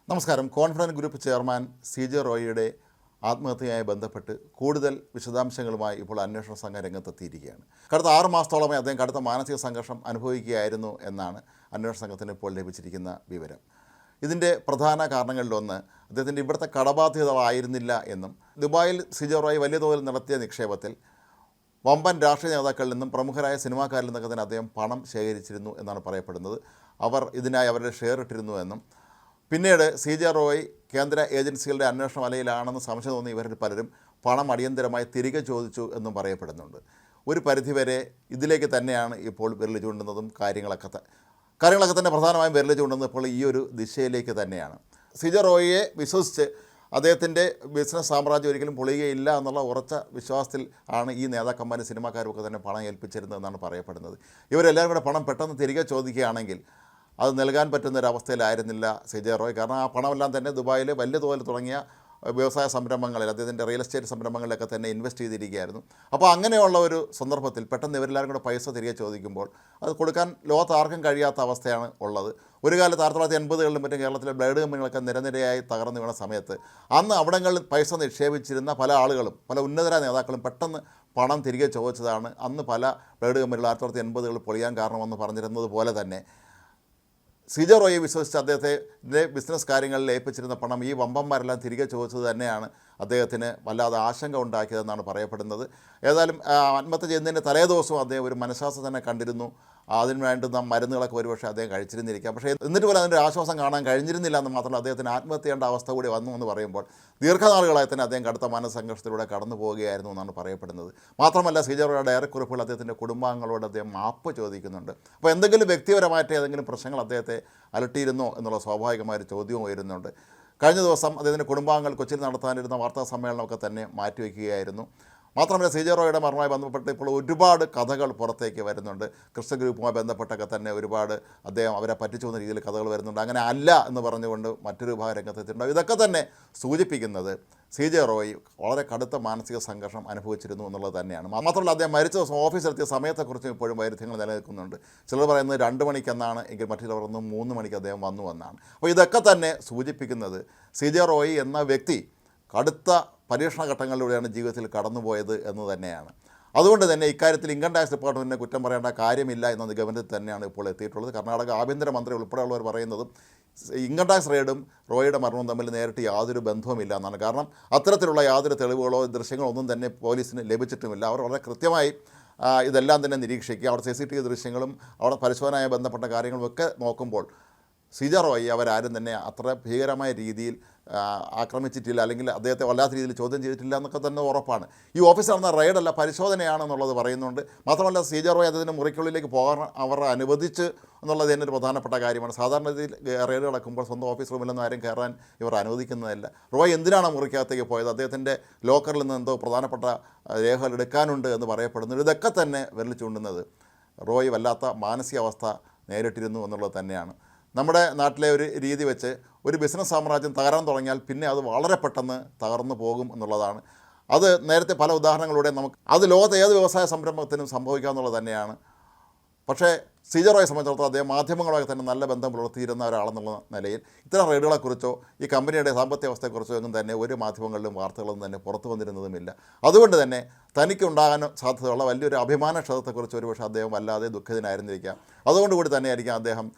നമസ്കാരം. Confident group chairman CJ റോയിയുടെ ആത്മഹത്യയുമായി ബന്ധപ്പെട്ട് കൂടുതൽ വിശദാംശങ്ങളുമായി ഇപ്പോൾ അന്വേഷണ സംഘം രംഗത്തെത്തിയിരിക്കുകയാണ്. കടുത്ത 6 മാസത്തോളമായി അദ്ദേഹം കടുത്ത മാനസിക സംഘർഷം അനുഭവിക്കുകയായിരുന്നു എന്നാണ് അന്വേഷണ സംഘത്തിന് ഇപ്പോൾ ലഭിച്ചിരിക്കുന്ന വിവരം. ഇതിൻ്റെ പ്രധാന കാരണങ്ങളിലൊന്ന് അദ്ദേഹത്തിൻ്റെ ഇവിടുത്തെ കടബാധ്യത ആയിരുന്നില്ല എന്നും ദുബായിൽ CJ റോയ് വലിയ തോതിൽ നടത്തിയ നിക്ഷേപത്തിൽ വമ്പൻ രാഷ്ട്രീയ നേതാക്കളിൽ നിന്നും പ്രമുഖരായ സിനിമാക്കാരിൽ നിന്നൊക്കെ തന്നെ അദ്ദേഹം പണം ശേഖരിച്ചിരുന്നു എന്നാണ് പറയപ്പെടുന്നത്. അവർ ഇതിനായി അവരുടെ ഷെയർ ഇട്ടിരുന്നു എന്നും പിന്നീട് CJ റോയ് കേന്ദ്ര ഏജൻസികളുടെ അന്വേഷണ വലയിലാണെന്ന് സംശയം തോന്നി ഇവരിൽ പലരും പണം അടിയന്തരമായി തിരികെ ചോദിച്ചു എന്നും പറയപ്പെടുന്നുണ്ട്. ഒരു പരിധിവരെ ഇതിലേക്ക് തന്നെയാണ് ഇപ്പോൾ വിരൽ ചൂണ്ടുന്നതും കാര്യങ്ങളൊക്കെ തന്നെ പ്രധാനമായും വിരൽ ചൂണ്ടുന്നത് ഇപ്പോൾ ഈ ഒരു ദിശയിലേക്ക് തന്നെയാണ്. CJ റോയിയെ വിശ്വസിച്ച് അദ്ദേഹത്തിൻ്റെ ബിസിനസ് സാമ്രാജ്യം ഒരിക്കലും പൊളിയുകയില്ല എന്നുള്ള ഉറച്ച വിശ്വാസത്തിൽ ആണ് ഈ നേതാക്കന്മാരും സിനിമാക്കാരുമൊക്കെ തന്നെ പണം ഏൽപ്പിച്ചിരുന്നതെന്നാണ് പറയപ്പെടുന്നത്. ഇവരെല്ലാവരും കൂടെ പണം പെട്ടെന്ന് തിരികെ ചോദിക്കുകയാണെങ്കിൽ അത് നൽകാൻ പറ്റുന്നൊരവസ്ഥയിലായിരുന്നില്ല CJ റോയ്. കാരണം ആ പണമെല്ലാം തന്നെ ദുബായിൽ വലിയ തോതിൽ തുടങ്ങിയ വ്യവസായ സംരംഭങ്ങളിൽ അദ്ദേഹത്തിൻ്റെ റിയൽ എസ്റ്റേറ്റ് സംരംഭങ്ങളിലൊക്കെ തന്നെ ഇൻവെസ്റ്റ് ചെയ്തിരിക്കുകയായിരുന്നു. അപ്പോൾ അങ്ങനെയുള്ള ഒരു സന്ദർഭത്തിൽ പെട്ടെന്ന് ഇവരെല്ലാവരും കൂടെ പൈസ തിരികെ ചോദിക്കുമ്പോൾ അത് കൊടുക്കാൻ ലോകത്ത് ആർക്കും കഴിയാത്ത അവസ്ഥയാണ് ഉള്ളത്. ഒരു കാലത്ത് 1980-കളിലും മറ്റും കേരളത്തിലെ ബ്ലേഡ് കമ്പനികളൊക്കെ നിരനിരയായി തകർന്നു വീണ സമയത്ത് അന്ന് അവിടങ്ങളിൽ പൈസ നിക്ഷേപിച്ചിരുന്ന പല ആളുകളും പല ഉന്നതരായ നേതാക്കളും പെട്ടെന്ന് പണം തിരികെ ചോദിച്ചതാണ് അന്ന് പല ബ്ലേഡ് കമ്പനികൾ 1980-കളിൽ പൊളിയാൻ കാരണമെന്ന് പറഞ്ഞിരുന്നത് പോലെ തന്നെ CJ റോയെ വിശ്വസിച്ച് അദ്ദേഹത്തിൻ്റെ ബിസിനസ് കാര്യങ്ങളിൽ ഏൽപ്പിച്ചിരുന്ന പണം ഈ വമ്പന്മാരെല്ലാം തിരികെ ചോദിച്ചത് തന്നെയാണ് അദ്ദേഹത്തിന് വല്ലാതെ ആശങ്ക ഉണ്ടാക്കിയതെന്നാണ് പറയപ്പെടുന്നത്. ഏതായാലും ആത്മഹത്യ ചെയ്യുന്നതിൻ്റെ തലേദിവസവും അദ്ദേഹം ഒരു മനഃശാസ്ത്രം തന്നെ കണ്ടിരുന്നു. അതിന് വേണ്ടുന്ന മരുന്നുകളൊക്കെ ഒരുപക്ഷെ അദ്ദേഹം കഴിച്ചിരുന്നിരിക്കാം. പക്ഷേ എന്നിട്ട് പോലും അതിൻ്റെ ആശ്വാസം കാണാൻ കഴിഞ്ഞിരുന്നില്ല എന്ന് മാത്രമല്ല അദ്ദേഹത്തിന് ആത്മഹത്യ ചെയ്യേണ്ട അവസ്ഥ കൂടി വന്നു എന്ന് പറയുമ്പോൾ ദീർഘനാളുകളായി തന്നെ അദ്ദേഹം കടുത്ത മാനസംഘർഷത്തിലൂടെ കടന്നു പോവുകയായിരുന്നു എന്നാണ് പറയപ്പെടുന്നത്. മാത്രമല്ല CJ റോയുടെ ഡയറക്കുറിപ്പുകൾ അദ്ദേഹത്തിൻ്റെ കുടുംബാംഗങ്ങളോട് അദ്ദേഹം മാപ്പ് ചോദിക്കുന്നുണ്ട്. അപ്പോൾ എന്തെങ്കിലും വ്യക്തിപരമായിട്ട് ഏതെങ്കിലും പ്രശ്നങ്ങൾ അദ്ദേഹത്തെ അലട്ടിയിരുന്നോ എന്നുള്ള സ്വാഭാവികമായൊരു ചോദ്യവും ഉയരുന്നുണ്ട്. കഴിഞ്ഞ ദിവസം അദ്ദേഹത്തിൻ്റെ കുടുംബാംഗങ്ങൾ കൊച്ചിയിൽ നടത്താനിരുന്ന വാർത്താ സമ്മേളനമൊക്കെ തന്നെ മാറ്റിവെക്കുകയായിരുന്നു. മാത്രമല്ല CJ റോയുടെ മരണവുമായി ബന്ധപ്പെട്ട് ഇപ്പോൾ ഒരുപാട് കഥകൾ പുറത്തേക്ക് വരുന്നുണ്ട്. ക്രിസ്റ്റൽ ഗ്രൂപ്പുമായി ബന്ധപ്പെട്ടൊക്കെ തന്നെ ഒരുപാട് അദ്ദേഹം അവരെ പറ്റിച്ചു പോകുന്ന രീതിയിൽ കഥകൾ വരുന്നുണ്ട്. അങ്ങനെ അല്ല എന്ന് പറഞ്ഞുകൊണ്ട് മറ്റൊരു വിഭാഗം രംഗത്തെത്തിയിട്ടുണ്ടാവും. ഇതൊക്കെ തന്നെ സൂചിപ്പിക്കുന്നത് CJ റോയ് വളരെ കടുത്ത മാനസിക സംഘർഷം അനുഭവിച്ചിരുന്നു എന്നുള്ളത് തന്നെയാണ്. മാത്രമല്ല അദ്ദേഹം മരിച്ച ദിവസം ഓഫീസിലെത്തിയ സമയത്തെക്കുറിച്ചും ഇപ്പോഴും വൈരുദ്ധ്യങ്ങൾ നിലനിൽക്കുന്നുണ്ട്. ചിലർ പറയുന്നത് 2 മണിക്കെന്നാണ്, എങ്കിൽ മറ്റു പറയുന്നത് 3 മണിക്ക് അദ്ദേഹം വന്നു എന്നാണ്. അപ്പോൾ ഇതൊക്കെ തന്നെ സൂചിപ്പിക്കുന്നത് CJ റോയ് എന്ന വ്യക്തി കടുത്ത പരീക്ഷണ ഘട്ടങ്ങളിലൂടെയാണ് ജീവിതത്തിൽ കടന്നുപോയത് എന്ന് തന്നെയാണ്. അതുകൊണ്ട് തന്നെ ഇക്കാര്യത്തിൽ ഇൻകം ടാക്സ് ഡിപ്പാർട്ട്മെൻറ്റിനെ കുറ്റം പറയേണ്ട കാര്യമില്ല എന്ന നിഗമനത്തിൽ തന്നെയാണ് ഇപ്പോൾ എത്തിയിട്ടുള്ളത്. കർണാടക ആഭ്യന്തരമന്ത്രി ഉൾപ്പെടെയുള്ളവർ പറയുന്നതും ഇൻകം ടാക്സ് റെയ്ഡും റോയിയുടെ മരണവും തമ്മിൽ നേരിട്ട് യാതൊരു ബന്ധവുമില്ല എന്നാണ്. കാരണം അത്തരത്തിലുള്ള യാതൊരു തെളിവുകളോ ദൃശ്യങ്ങളോ ഒന്നും തന്നെ പോലീസിന് ലഭിച്ചിട്ടുമില്ല. അവർ വളരെ കൃത്യമായി ഇതെല്ലാം തന്നെ നിരീക്ഷിക്കുക. അവിടെ CCTV ദൃശ്യങ്ങളും അവിടെ പരിശോധനയുമായി ബന്ധപ്പെട്ട കാര്യങ്ങളും ഒക്കെ നോക്കുമ്പോൾ CJ റോയ് അവരാരും തന്നെ അത്ര ഭീകരമായ രീതിയിൽ ആക്രമിച്ചിട്ടില്ല, അല്ലെങ്കിൽ അദ്ദേഹത്തെ വല്ലാത്ത രീതിയിൽ ചോദ്യം ചെയ്തിട്ടില്ല എന്നൊക്കെ തന്നെ ഉറപ്പാണ്. ഈ ഓഫീസ് നടന്ന റെയ്ഡല്ല, പരിശോധനയാണെന്നുള്ളത് പറയുന്നുണ്ട്. മാത്രമല്ല CJ റോയ് അദ്ദേഹത്തിൻ്റെ മുറിക്കുള്ളിലേക്ക് പോകാൻ അവർ അനുവദിച്ച് എന്നുള്ളത് തന്നെ ഒരു പ്രധാനപ്പെട്ട കാര്യമാണ്. സാധാരണ രീതിയിൽ റെയ്ഡ് നടക്കുമ്പോൾ സ്വന്തം ഓഫീസ് റൂമിലൊന്നും ആരും കയറാൻ ഇവർ അനുവദിക്കുന്നതല്ല. റോയ് എന്തിനാണ് മുറിക്കകത്തേക്ക് പോയത്? അദ്ദേഹത്തിൻ്റെ ലോക്കറിൽ നിന്ന് എന്തോ പ്രധാനപ്പെട്ട രേഖകൾ എടുക്കാനുണ്ട് എന്ന് പറയപ്പെടുന്നു. ഇതൊക്കെ തന്നെ വിരൽ ചൂണ്ടുന്നത് റോയ് വല്ലാത്ത മാനസികാവസ്ഥ നേരിട്ടിരുന്നു എന്നുള്ളത് തന്നെയാണ്. നമ്മുടെ നാട്ടിലെ ഒരു രീതി വെച്ച് ഒരു ബിസിനസ് സാമ്രാജ്യം തകരാൻ തുടങ്ങിയാൽ പിന്നെ അത് വളരെ പെട്ടെന്ന് തകർന്നു പോകും എന്നുള്ളതാണ്. അത് നേരത്തെ പല ഉദാഹരണങ്ങളിലൂടെ അത് ലോകത്തെ ഏത് വ്യവസായ സംരംഭത്തിനും സംഭവിക്കാമെന്നുള്ളത് തന്നെയാണ്. പക്ഷേ CJ റോയെ സംബന്ധിച്ചിടത്തോളം അദ്ദേഹം മാധ്യമങ്ങളുമായി തന്നെ നല്ല ബന്ധം പുലർത്തിയിരുന്ന ഒരാളെന്നുള്ള നിലയിൽ ഇത്തരം റെയ്ഡുകളെക്കുറിച്ചോ ഈ കമ്പനിയുടെ സാമ്പത്തിക അവസ്ഥയെക്കുറിച്ചോ ഒന്നും തന്നെ ഒരു മാധ്യമങ്ങളിലും വാർത്തകളൊന്നും തന്നെ പുറത്തു വന്നിരുന്നതുമില്ല. അതുകൊണ്ട് തന്നെ തനിക്കുണ്ടാകാൻ സാധ്യതയുള്ള വലിയൊരു അഭിമാനക്ഷതത്തെക്കുറിച്ച് ഒരുപക്ഷെ അദ്ദേഹം വല്ലാതെ ദുഃഖിതനായിരുന്നിരിക്കാം. അതുകൊണ്ട് കൂടി തന്നെയായിരിക്കാം അദ്ദേഹം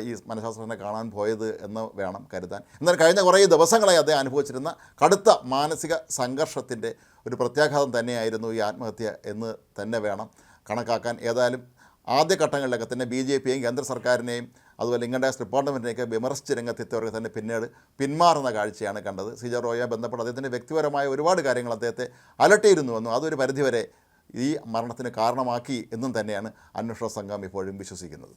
ഈ മനഃശാസ്ത്രജ്ഞനെ കാണാൻ പോയത് എന്ന് വേണം കരുതാൻ. എന്നാൽ കഴിഞ്ഞ കുറേ ദിവസങ്ങളായി അദ്ദേഹം അനുഭവിച്ചിരുന്ന കടുത്ത മാനസിക സംഘർഷത്തിൻ്റെ ഒരു പ്രത്യാഘാതം തന്നെയായിരുന്നു ഈ ആത്മഹത്യ എന്ന് തന്നെ വേണം കണക്കാക്കാൻ. ഏതായാലും ആദ്യഘട്ടങ്ങളിലൊക്കെ തന്നെ BJPയെയും കേന്ദ്ര സർക്കാരിനെയും അതുപോലെ ഇൻകം ടാക്സ് ഡിപ്പാർട്ട്മെൻറ്റിനെയൊക്കെ വിമർശിച്ച് രംഗത്തെത്തിയവർക്ക് തന്നെ പിന്നീട് പിന്മാറുന്ന കാഴ്ചയാണ് കണ്ടത്. CJ റോയുമായി ബന്ധപ്പെട്ട് അദ്ദേഹത്തിൻ്റെ വ്യക്തിപരമായ ഒരുപാട് കാര്യങ്ങൾ അദ്ദേഹത്തെ അലട്ടിയിരുന്നുവെന്നും അതൊരു പരിധിവരെ ഈ മരണത്തിന് കാരണമാക്കി എന്നും തന്നെയാണ് അന്വേഷണ സംഘം ഇപ്പോഴും വിശ്വസിക്കുന്നത്.